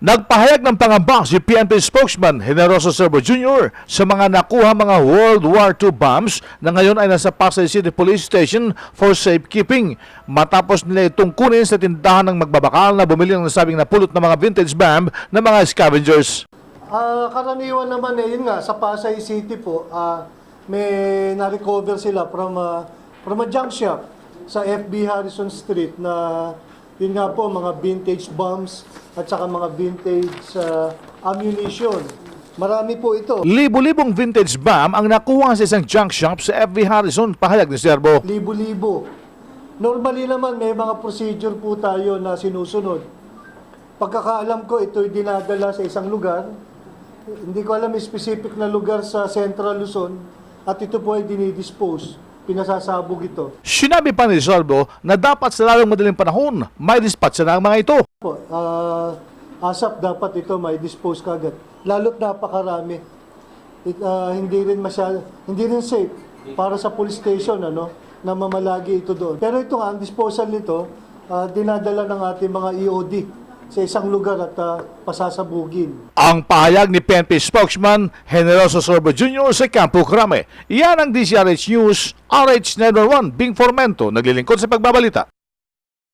Nagpahayag ng pangamba si PNP spokesman Generoso Servo Jr. sa mga nakuha mga World War II bombs na ngayon ay nasa Pasay City Police Station for safekeeping. Matapos nila itong kunin sa tindahan ng magbabakal na bumili ng nasabing napulot na mga vintage bomb ng mga scavengers. Karaniwan naman yun nga, sa Pasay City po, may na-recover sila from a junk shop sa FB Harrison Street na yun nga po, mga vintage bombs at saka mga vintage ammunition. Marami po ito. Libo-libong vintage bomb ang nakuha sa isang junk shop sa FB Harrison, pahayag ni Servo. Libo-libo. Normally naman may mga procedure po tayo na sinusunod. Pagkakaalam ko, ito'y dinadala sa isang lugar. Hindi ko alam yung specific na lugar sa Central Luzon at ito po ay dinidispose. Pinasasabog ito. Sinabi pa ni Servo na dapat sa lalong madaling panahon may dispatch na ang mga ito. ASAP dapat ito may dispose kagad. Lalo't napakarami. Hindi rin safe para sa police station na mamalagi ito doon. Pero ito nga, ang disposal nito, dinadala ng ating mga EOD sa isang lugar at pasasabugin. Ang pahayag ni PNP spokesman Generoso Servo Jr. sa Campo Crame. Iyan ang DCRH News, RH911, Bing Formento, naglilingkod sa pagbabalita.